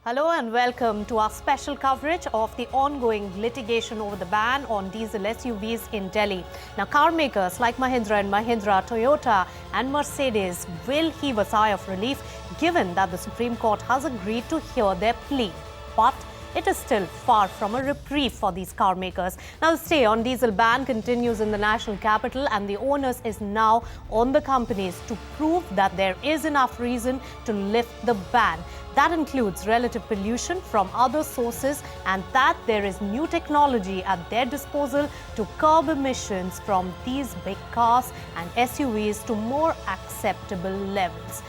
Hello and welcome to our special coverage of the ongoing litigation over the ban on diesel SUVs in Delhi. Now, car makers like Mahindra and Mahindra, Toyota and Mercedes will heave a sigh of relief given that the Supreme Court has agreed to hear their plea. But it is still far from a reprieve for these car makers. Now, the stay on diesel ban continues in the national capital, and the onus is now on the companies to prove that there is enough reason to lift the ban. That includes relative pollution from other sources and that there is new technology at their disposal to curb emissions from these big cars and SUVs to more acceptable levels.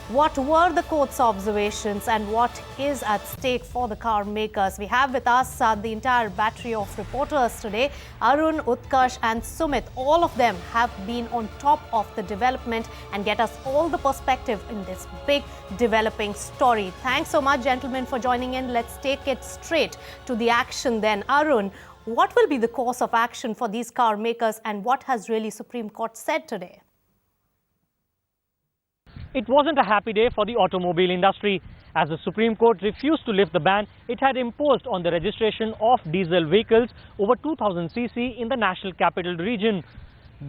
What were the court's observations and what is at stake for the car makers? We have with us the entire battery of reporters today. Arun, Utkarsh and Sumit, all of them have been on top of the development and get us all the perspective in this big developing story. Thanks so much, gentlemen, for joining in. Let's take it straight to the action then. Arun, what will be the course of action for these car makers and what has really Supreme Court said today? It wasn't a happy day for the automobile industry. As the Supreme Court refused to lift the ban it had imposed on the registration of diesel vehicles over 2000 cc in the national capital region.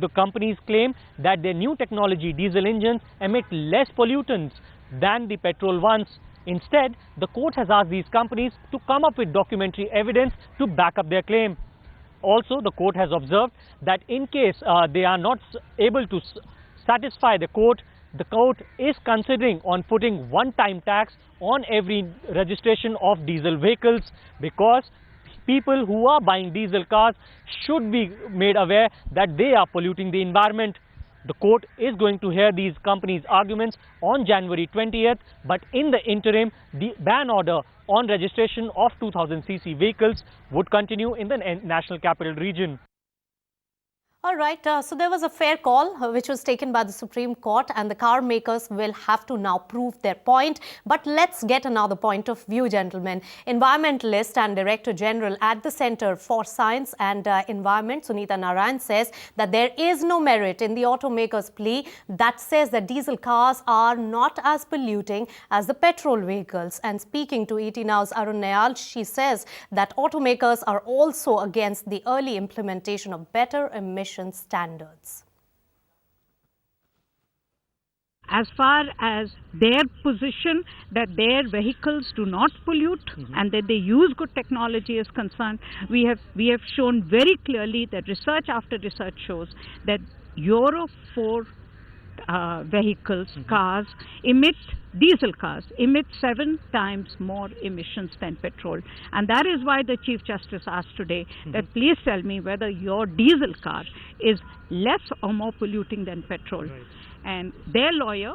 The companies claim that their new technology diesel engines emit less pollutants than the petrol ones. Instead, the court has asked these companies to come up with documentary evidence to back up their claim. Also, the court has observed that in case they are not able to satisfy the court is considering on putting one-time tax on every registration of diesel vehicles because people who are buying diesel cars should be made aware that they are polluting the environment. The court is going to hear these companies' arguments on January 20th, but in the interim, the ban order on registration of 2000 cc vehicles would continue in the national capital region. All right, so there was a fair call which was taken by the Supreme Court and the car makers will have to now prove their point. But let's get another point of view, gentlemen. Environmentalist and Director General at the Center for Science and Environment, Sunita Narayan, says that there is no merit in the automakers' plea that says that diesel cars are not as polluting as the petrol vehicles. And speaking to ET Now's Arun Nayal, she says that automakers are also against the early implementation of better emission standards. As far as their position that their vehicles do not pollute and that they use good technology is concerned, we have shown very clearly that research after research shows that Euro 4 vehicles, cars, diesel cars emit 7 times more emissions than petrol. And that is why the Chief Justice asked today that please tell me whether your diesel car is less or more polluting than petrol. Right. And their lawyer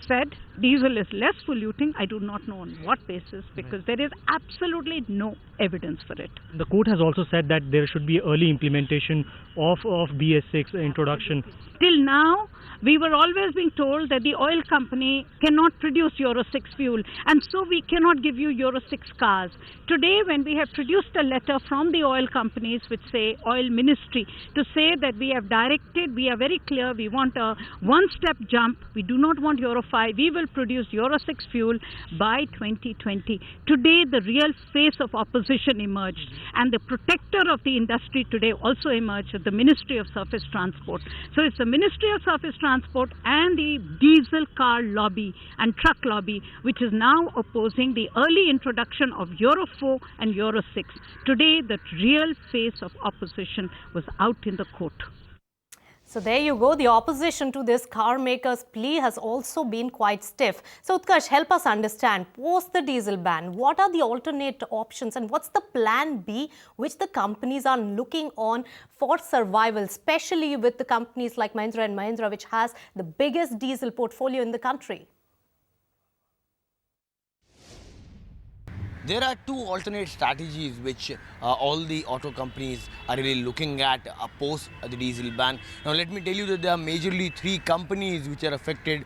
said diesel is less polluting. I do not know on what basis because there is absolutely no evidence for it. The court has also said that there should be early implementation of BS6 introduction. Till now, we were always being told that the oil company cannot produce Euro 6 fuel and so we cannot give you Euro 6 cars. Today, when we have produced a letter from the oil companies which say oil ministry to say that we have directed, we are very clear, we want a one-step jump, we do not want Euro 5, we will produce Euro 6 fuel by 2020. Today, the real face of opposition emerged and the protector of the industry today also emerged at the Ministry of Surface Transport. So it's the Ministry of Surface Transport and the diesel car lobby and truck lobby which is now opposing the early introduction of Euro 4 and Euro 6. Today, the real face of opposition was out in the court. So there you go. The opposition to this car maker's plea has also been quite stiff. So Utkarsh, help us understand, post the diesel ban, what are the alternate options and what's the plan B which the companies are looking on for survival, especially with the companies like Mahindra and Mahindra, which has the biggest diesel portfolio in the country? There are two alternate strategies which all the auto companies are really looking at post the diesel ban. Now let me tell you that there are majorly 3 companies which are affected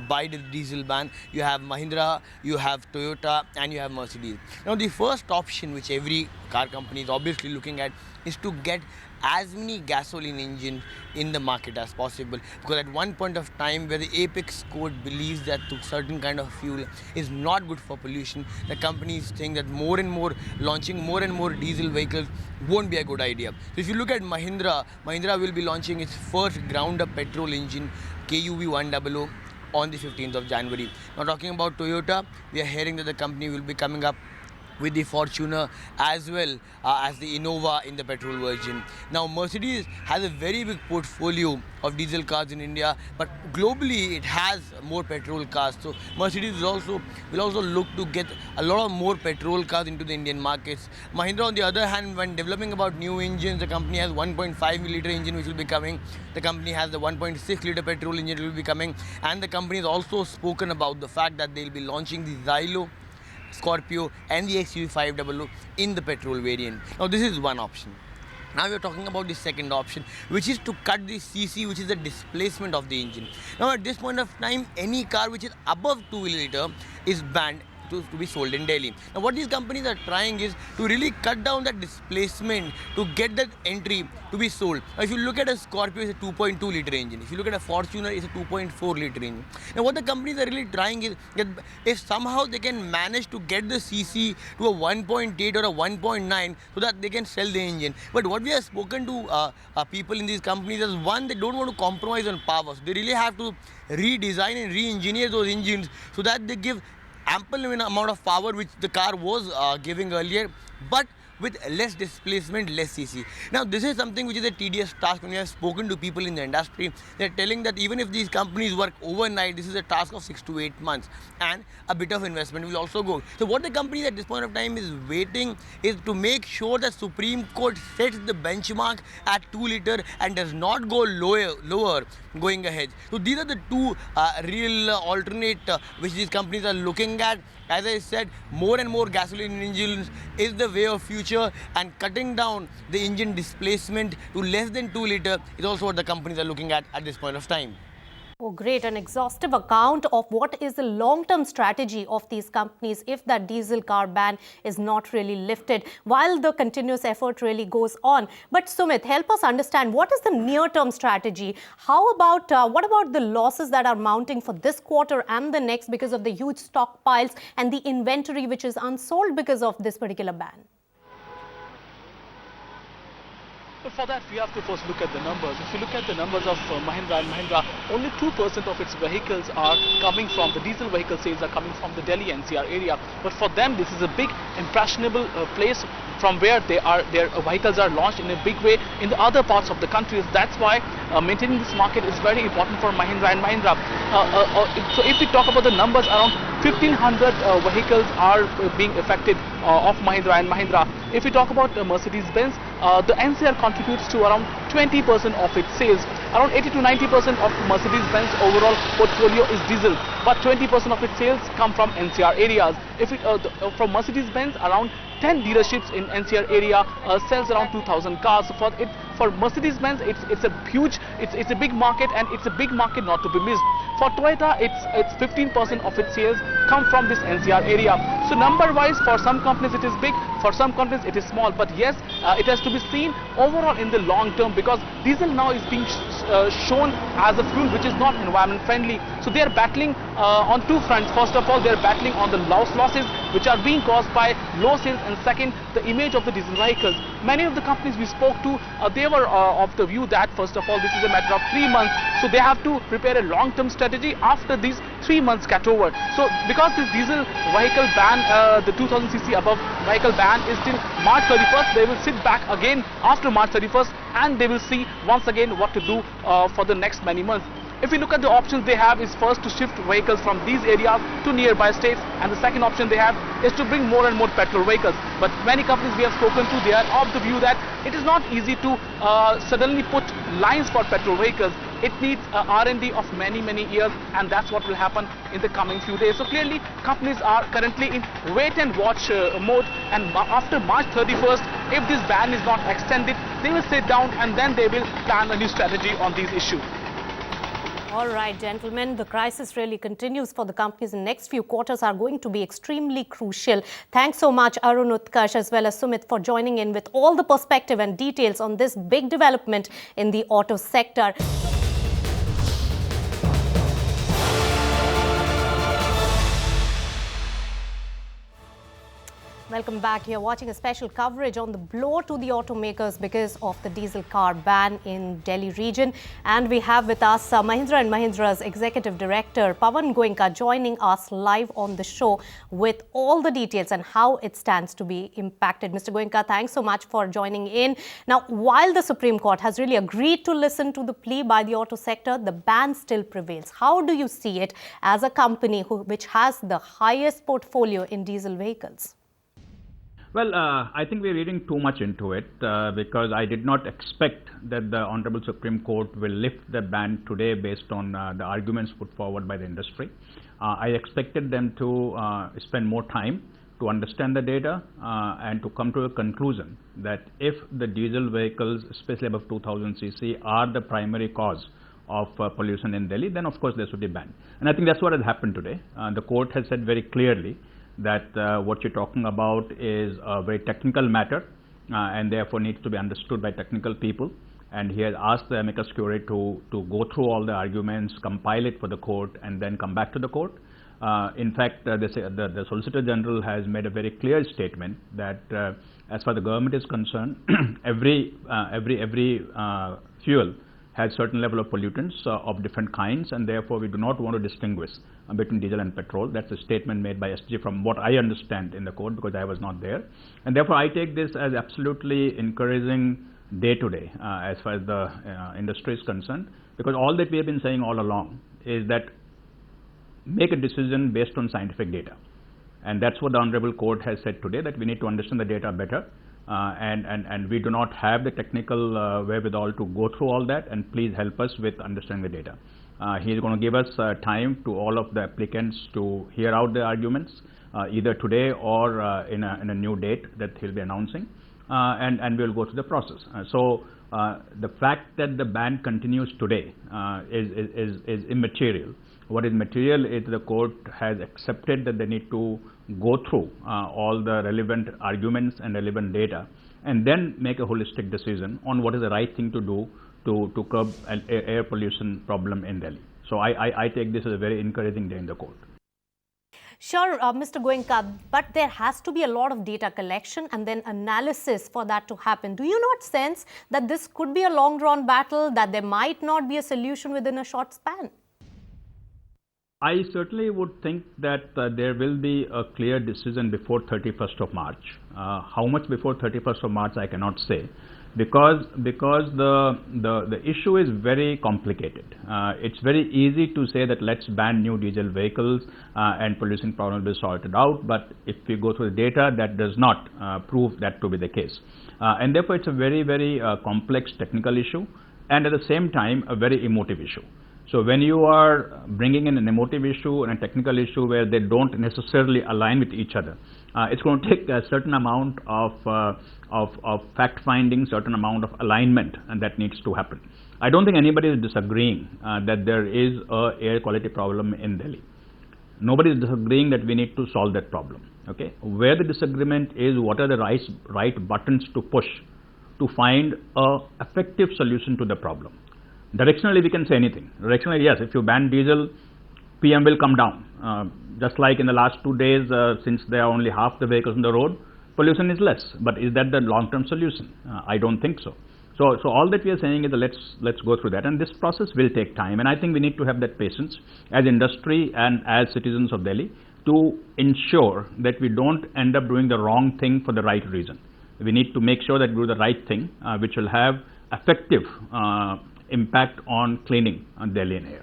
by the diesel ban. You have Mahindra, you have Toyota and you have Mercedes. Now the first option which every car company is obviously looking at is to get as many gasoline engines in the market as possible, because at one point of time where the apex code believes that to certain kind of fuel is not good for pollution, the company is saying that more and more launching more and more diesel vehicles won't be a good idea. So if you look at Mahindra will be launching its first ground up petrol engine KUV 100 on the 15th of January. Now talking about Toyota, we are hearing that the company will be coming up with the Fortuner as well as the Innova in the petrol version. Now Mercedes has a very big portfolio of diesel cars in India, but globally it has more petrol cars. So Mercedes will also look to get a lot of more petrol cars into the Indian markets. Mahindra on the other hand, when developing about new engines, the company has 1.5 litre engine which will be coming. The company has the 1.6 litre petrol engine which will be coming, and the company has also spoken about the fact that they will be launching the Xylo, Scorpio and the XUV 500 in the petrol variant. Now this is one option. Now we are talking about the second option, which is to cut the CC, which is the displacement of the engine. Now at this point of time, any car which is above 2 litre is banned to be sold in Delhi. Now what these companies are trying is to really cut down that displacement to get that entry to be sold. Now if you look at a Scorpio, it's a 2.2 litre engine. If you look at a Fortuner, it's a 2.4 litre engine. Now what the companies are really trying is that if somehow they can manage to get the CC to a 1.8 or a 1.9 so that they can sell the engine. But what we have spoken to people in these companies is, one, they don't want to compromise on power. So they really have to redesign and re-engineer those engines so that they give ample amount of power which the car was giving earlier, but with less displacement, less CC. Now this is something which is a tedious task. When you have spoken to people in the industry, they're telling that even if these companies work overnight, this is a task of 6 to 8 months, and a bit of investment will also go. So what the company at this point of time is waiting is to make sure that Supreme Court sets the benchmark at 2 litre and does not go lower going ahead. So these are the two real alternate which these companies are looking at. As I said, more and more gasoline engines is the way of future, and cutting down the engine displacement to less than 2 litre is also what the companies are looking at this point of time. Oh, great. An exhaustive account of what is the long-term strategy of these companies if that diesel car ban is not really lifted, while the continuous effort really goes on. But Sumit, help us understand, what is the near-term strategy? How about, what about the losses that are mounting for this quarter and the next because of the huge stockpiles and the inventory which is unsold because of this particular ban? But for that, we have to first look at the numbers. If you look at the numbers of Mahindra and Mahindra, only 2% of its vehicles are coming from, the diesel vehicle sales are coming from the Delhi NCR area. But for them, this is a big, impressionable place from where their vehicles are launched in a big way in the other parts of the country. That's why maintaining this market is very important for Mahindra and Mahindra. So if we talk about the numbers, around 1,500 vehicles are being affected of Mahindra and Mahindra. If we talk about Mercedes-Benz, the NCR contributes to around 20% of its sales. Around 80 to 90% of Mercedes-Benz overall portfolio is diesel, but 20% of its sales come from NCR areas. If it, from Mercedes-Benz, around 10 dealerships in NCR area sells around 2,000 cars. So for Mercedes-Benz, it's a huge, it's a big market, and it's a big market not to be missed. For Toyota, it's 15% of its sales come from this NCR area. So number-wise, for some companies it is big, for some companies it is small. But yes, it has to be seen overall in the long term, because diesel now is being shown as a fuel which is not environment friendly. So they are battling on two fronts. First of all, they are battling on the losses which are being caused by low sales, and second, the image of the diesel vehicles. Many of the companies we spoke to, they were of the view that first of all, this is a matter of 3 months, so they have to prepare a long-term strategy after these 3 months get over. So because this diesel vehicle ban, the 2000cc above vehicle ban is till March 31st, they will sit back again after March 31st, and they will see once again what to do for the next many months. If we look at the options they have, is first to shift vehicles from these areas to nearby states, and the second option they have is to bring more and more petrol vehicles. But many companies we have spoken to, they are of the view that it is not easy to suddenly put lines for petrol vehicles. It needs R&D of many years, and that's what will happen in the coming few days. So clearly, companies are currently in wait and watch mode, and after March 31st, if this ban is not extended, they will sit down and then they will plan a new strategy on these issues. All right, gentlemen, the crisis really continues for the companies. The next few quarters are going to be extremely crucial. Thanks so much, Arun, Utkarsh, as well as Sumit, for joining in with all the perspective and details on this big development in the auto sector. Welcome back. You're watching a special coverage on the blow to the automakers because of the diesel car ban in Delhi region. And we have with us Mahindra and Mahindra's Executive Director, Pawan Goenka, joining us live on the show with all the details and how it stands to be impacted. Mr. Goenka, thanks so much for joining in. Now, while the Supreme Court has really agreed to listen to the plea by the auto sector, the ban still prevails. How do you see it as a company which has the highest portfolio in diesel vehicles? Well, I think we're reading too much into it because I did not expect that the Honorable Supreme Court will lift the ban today based on the arguments put forward by the industry. I expected them to spend more time to understand the data and to come to a conclusion that if the diesel vehicles, especially above 2000 cc, are the primary cause of pollution in Delhi, then of course they should be banned. And I think that's what has happened today. The court has said very clearly that what you're talking about is a very technical matter and therefore needs to be understood by technical people. And he has asked the amicus curiae to go through all the arguments, compile it for the court, and then come back to the court. In fact, the Solicitor General has made a very clear statement that as far as the government is concerned, every fuel has certain level of pollutants of different kinds, and therefore we do not want to distinguish between diesel and petrol. That's a statement made by SG from what I understand in the court, because I was not there. And therefore I take this as absolutely encouraging day to day as far as the industry is concerned, because all that we have been saying all along is that make a decision based on scientific data. And that's what the Honorable Court has said today, that we need to understand the data better. And we do not have the technical wherewithal to go through all that, and please help us with understanding the data. He is going to give us time to all of the applicants to hear out the arguments, either today or in a new date that he'll be announcing, and we'll go through the process. So the fact that the ban continues today is immaterial. What is material is the court has accepted that they need to go through all the relevant arguments and relevant data, and then make a holistic decision on what is the right thing to do to curb an air pollution problem in Delhi. So I take this as a very encouraging day in the court. Sure, Mr. Goenka, but there has to be a lot of data collection and then analysis for that to happen. Do you not sense that this could be a long-drawn battle, that there might not be a solution within a short span? I certainly would think that there will be a clear decision before 31st of March. How much before 31st of March I cannot say, because the issue is very complicated. It's very easy to say that let's ban new diesel vehicles and pollution problem will be sorted out, but if we go through the data, that does not prove that to be the case. And therefore it's a very, very complex technical issue, and at the same time a very emotive issue. So when you are bringing in an emotive issue and a technical issue where they don't necessarily align with each other, it's going to take a certain amount of fact finding, certain amount of alignment, and that needs to happen. I don't think anybody is disagreeing that there is a air quality problem in Delhi. Nobody is disagreeing that we need to solve that problem. Okay, where the disagreement is, what are the right buttons to push to find a effective solution to the problem. Directionally, we can say anything. Directionally, yes, if you ban diesel, PM will come down. Just like in the last 2 days, since there are only half the vehicles on the road, pollution is less. But is that the long-term solution? I don't think so. So all that we are saying is that let's go through that, and this process will take time. And I think we need to have that patience as industry and as citizens of Delhi to ensure that we don't end up doing the wrong thing for the right reason. We need to make sure that we do the right thing, which will have effective impact on cleaning Delhi in air.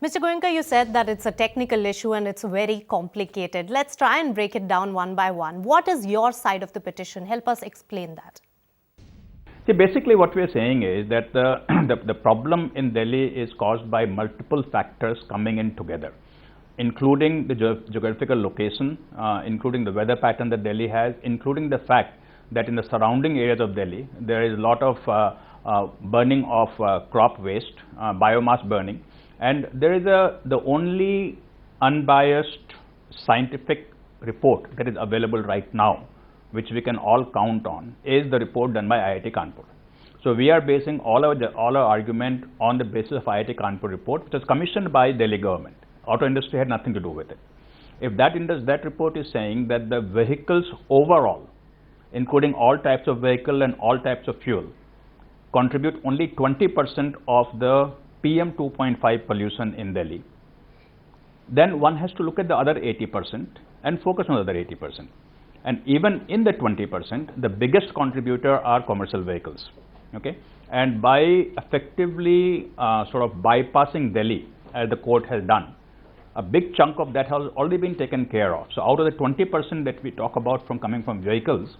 Mr. Goenka, you said that it's a technical issue and it's very complicated. Let's try and break it down one by one. What is your side of the petition? Help us explain that. See, basically what we are saying is that the problem in Delhi is caused by multiple factors coming in together, including the geographical location, including the weather pattern that Delhi has, including the fact that in the surrounding areas of Delhi, there is a lot of burning of crop waste, biomass burning, And there is the only unbiased scientific report that is available right now, which we can all count on, is the report done by IIT Kanpur. So we are basing all our argument on the basis of IIT Kanpur report, which was commissioned by Delhi government. Auto industry had nothing to do with it. If that report is saying that the vehicles overall, including all types of vehicle and all types of fuel, contribute only 20% of the PM 2.5 pollution in Delhi, then one has to look at the other 80% and focus on the other 80%. And even in the 20%, the biggest contributor are commercial vehicles. Okay, and by effectively sort of bypassing Delhi, as the court has done, a big chunk of that has already been taken care of. So out of the 20% that we talk about coming from vehicles,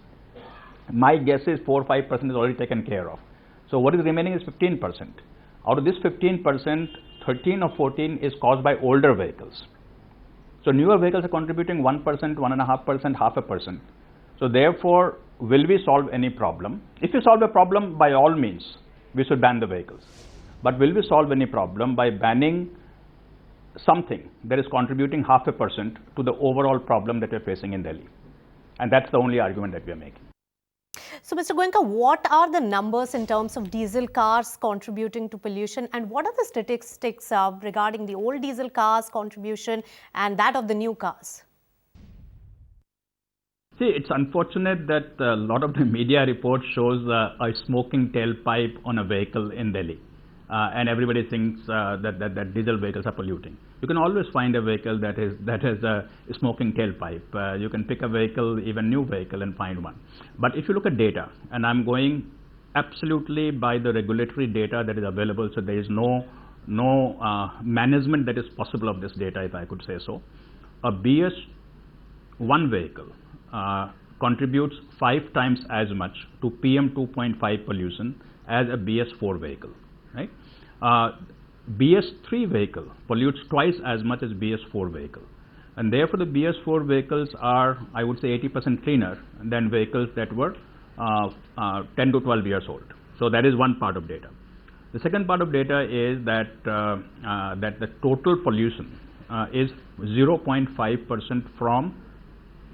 my guess is 4 or 5% is already taken care of. So what is remaining is 15%. Out of this 15%, 13 or 14 is caused by older vehicles. So newer vehicles are contributing 1%, 1.5%, 0.5%. So therefore, will we solve any problem? If we solve a problem, by all means, we should ban the vehicles. But will we solve any problem by banning something that is contributing 0.5% to the overall problem that we're facing in Delhi? And that's the only argument that we are making. So, Mr. Goenka, what are the numbers in terms of diesel cars contributing to pollution, and what are the statistics regarding the old diesel cars contribution and that of the new cars? See, it's unfortunate that a lot of the media reports shows a smoking tailpipe on a vehicle in Delhi, and everybody thinks that diesel vehicles are polluting. You can always find a vehicle that has a smoking tailpipe. You can pick a vehicle, even new vehicle, and find one. But if you look at data, and I'm going absolutely by the regulatory data that is available, so there is no management that is possible of this data, if I could say so. A BS1 vehicle contributes 5 times as much to PM 2.5 pollution as a BS4 vehicle, right? BS3 vehicle pollutes twice as much as BS4 vehicle, and therefore the BS4 vehicles are, I would say, 80% cleaner than vehicles that were 10 to 12 years old. So that is one part of data. The second part of data is that that the total pollution is 0.5% from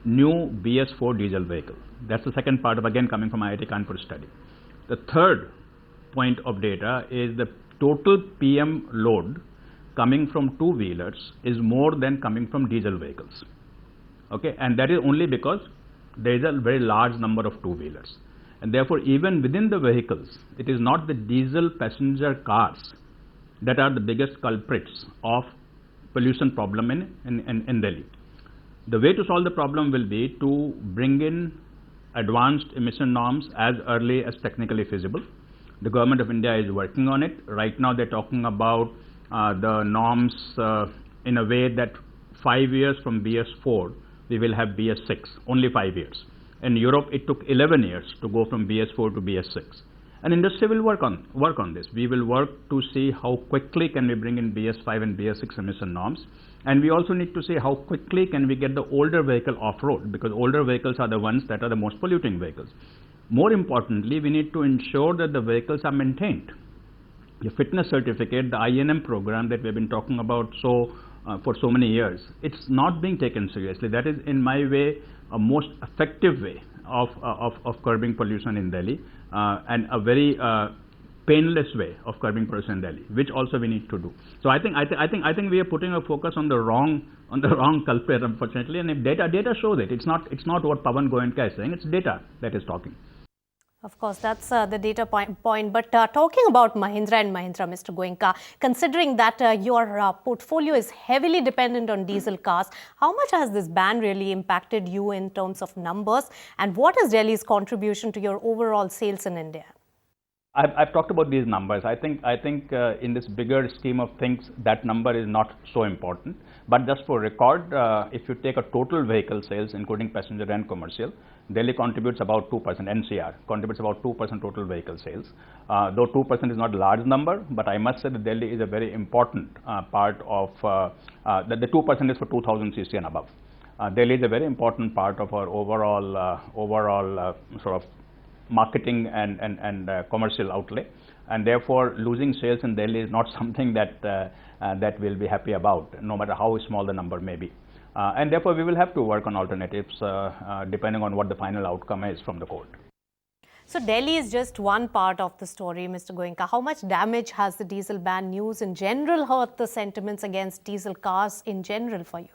new BS4 diesel vehicle. That's the second part of, again, coming from IIT Kanpur study. The third point of data is the total PM load coming from two-wheelers is more than coming from diesel vehicles. Okay, and that is only because there is a very large number of two-wheelers, and therefore even within the vehicles, it is not the diesel passenger cars that are the biggest culprits of pollution problem in Delhi. The way to solve the problem will be to bring in advanced emission norms as early as technically feasible. The government of India is working on it. Right now they're talking about the norms in a way that 5 years from BS4, we will have BS6, only 5 years. In Europe, it took 11 years to go from BS4 to BS6. And industry will work on this. We will work to see how quickly can we bring in BS5 and BS6 emission norms. And we also need to see how quickly can we get the older vehicle off-road, because older vehicles are the ones that are the most polluting vehicles. More importantly, we need to ensure that the vehicles are maintained. The fitness certificate, the INM program that we've been talking about for so many years, it's not being taken seriously. That is, in my way, a most effective way of curbing pollution in Delhi, and a very painless way of curbing pollution in Delhi, which also we need to do. So I think we are putting a focus on the wrong culprit, unfortunately. And if data shows it, it's not what Pawan Goenka is saying. It's data that is talking. Of course, that's the data point. But talking about Mahindra and Mahindra, Mr. Goenka, considering that your portfolio is heavily dependent on diesel cars, how much has this ban really impacted you in terms of numbers? And what is Delhi's contribution to your overall sales in India? I've talked about these numbers. I think in this bigger scheme of things, that number is not so important. But just for record, if you take a total vehicle sales, including passenger and commercial, Delhi contributes about 2%, NCR contributes about 2% total vehicle sales. Though 2% is not a large number, but I must say that Delhi is a very important part of, the 2% is for 2000 cc and above. Delhi is a very important part of our overall sort of marketing and commercial outlay. and therefore losing sales in Delhi is not something that we'll be happy about, no matter how small the number may be. And therefore we will have to work on alternatives depending on what the final outcome is from the court. So Delhi is just one part of the story, Mr. Goenka. How much damage has the diesel ban news in general hurt the sentiments against diesel cars in general for you?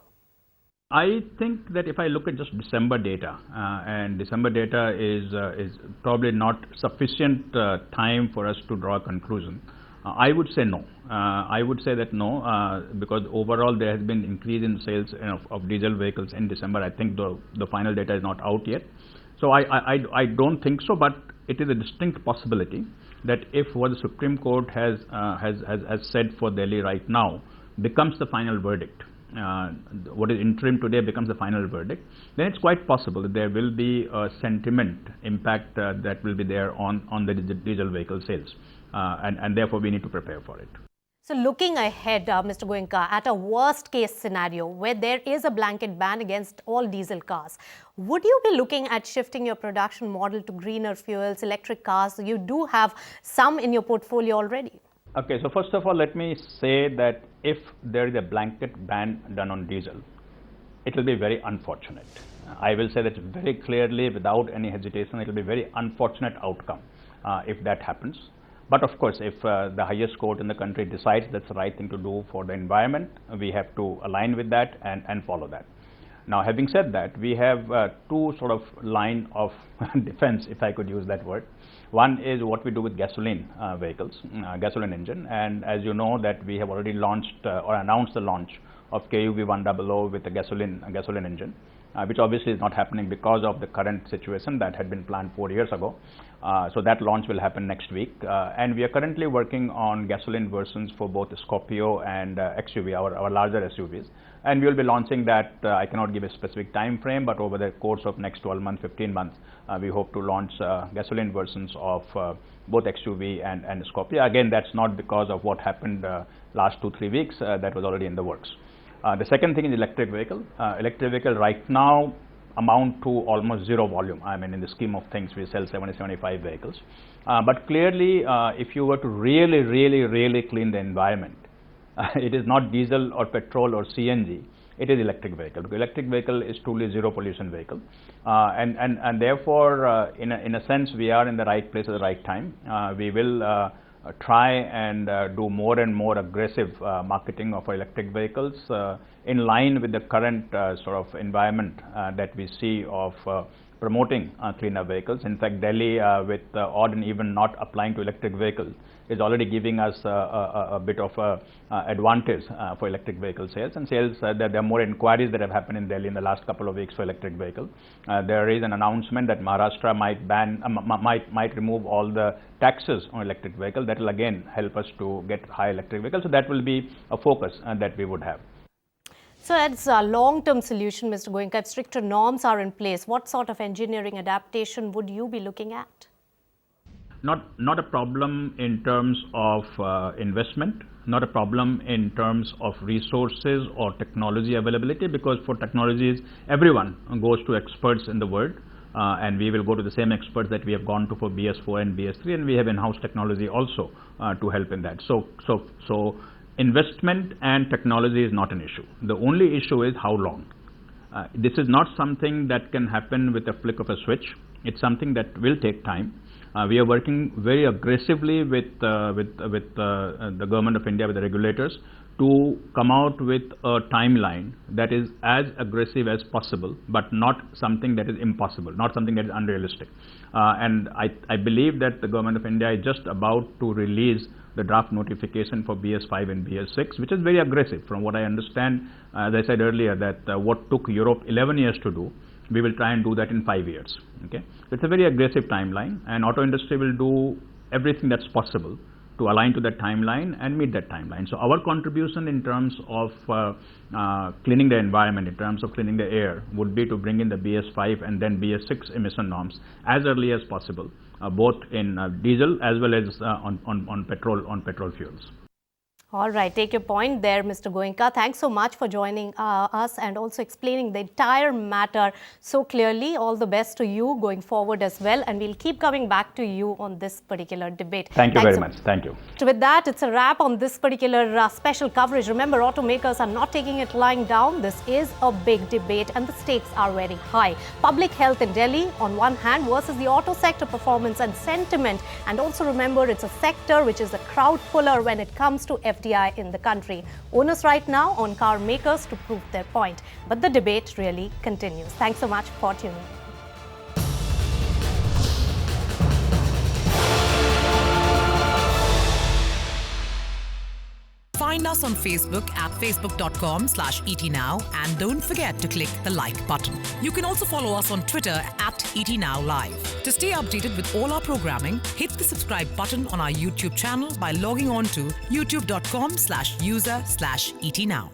I think that if I look at just December data, and December data is probably not sufficient time for us to draw a conclusion, I would say no. I would say that no, because overall there has been increase in sales of diesel vehicles in December. I think the final data is not out yet. So I don't think so, but it is a distinct possibility that if what the Supreme Court has said for Delhi right now becomes the final verdict, what is interim today becomes the final verdict, then it's quite possible that there will be a sentiment impact that will be there on the diesel vehicle sales, and therefore we need to prepare for it. So looking ahead, Mr. Goenka, at a worst case scenario where there is a blanket ban against all diesel cars, would you be looking at shifting your production model to greener fuels, electric cars? You do have some in your portfolio already. Okay, so first of all, let me say that if there is a blanket ban done on diesel, it will be very unfortunate. I will say that very clearly, without any hesitation. It will be a very unfortunate outcome if that happens. But of course, if the highest court in the country decides that's the right thing to do for the environment, we have to align with that and follow that. Now, having said that, we have two sort of line of defense, if I could use that word. One is what we do with gasoline vehicles, gasoline engine, and as you know that we have already launched or announced the launch of KUV100 with a gasoline engine, which obviously is not happening because of the current situation that had been planned 4 years ago. So that launch will happen next week, and we are currently working on gasoline versions for both Scorpio and XUV, our larger SUVs, and we will be launching that. I cannot give a specific time frame, but over the course of next 12 months, 15 months, we hope to launch gasoline versions of both XUV and Scorpio. Again, that's not because of what happened last 2-3 weeks. That was already in the works. The second thing is electric vehicle. Electric vehicle right now amount to almost zero volume. I mean, in the scheme of things, we sell 70-75 vehicles. But clearly, if you were to really clean the environment, it is not diesel or petrol or CNG. It is electric vehicle. Because electric vehicle is truly zero pollution vehicle, and therefore, in a sense, we are in the right place at the right time. We will try and do more and more aggressive marketing of electric vehicles in line with the current sort of environment that we see of promoting cleaner vehicles. In fact, Delhi with odd and even not applying to electric vehicles is already giving us a bit of a advantage for electric vehicle sales. And sales, there are more inquiries that have happened in Delhi in the last couple of weeks for electric vehicle. There is an announcement that Maharashtra might ban, might remove all the taxes on electric vehicle. That will again help us to get high electric vehicles. So that will be a focus that we would have. So as a long-term solution, Mr. Goenka, if stricter norms are in place, what sort of engineering adaptation would you be looking at? Not a problem in terms of investment, not a problem in terms of resources or technology availability, because for technologies, everyone goes to experts in the world, and we will go to the same experts that we have gone to for BS4 and BS3, and we have in-house technology also to help in that. So investment and technology is not an issue. The only issue is how long. This is not something that can happen with a flick of a switch. It's something that will take time. We are working very aggressively with the government of India, with the regulators, to come out with a timeline that is as aggressive as possible, but not something that is impossible, not something that is unrealistic. And I believe that the government of India is just about to release the draft notification for BS5 and BS6, which is very aggressive. From what I understand, as I said earlier, that what took Europe 11 years to do, we will try and do that in 5 years. Okay, so it's a very aggressive timeline, and auto industry will do everything that's possible to align to that timeline and meet that timeline. So our contribution in terms of cleaning the environment, in terms of cleaning the air, would be to bring in the BS5 and then BS6 emission norms as early as possible, both in diesel as well as on petrol fuels. All right, take your point there, Mr. Goenka. Thanks so much for joining us and also explaining the entire matter so clearly. All the best to you going forward as well. And we'll keep coming back to you on this particular debate. Thank you very much. Thank you. So with that, it's a wrap on this particular special coverage. Remember, automakers are not taking it lying down. This is a big debate and the stakes are very high. Public health in Delhi on one hand versus the auto sector performance and sentiment. And also remember, it's a sector which is a crowd puller when it comes to FDI in the country. Onus right now on car makers to prove their point. But the debate really continues. Thanks so much for tuning in. Find us on Facebook at facebook.com/ETNow and don't forget to click the like button. You can also follow us on Twitter at ETNowLive. To stay updated with all our programming, hit the subscribe button on our YouTube channel by logging on to youtube.com/user/ETNow.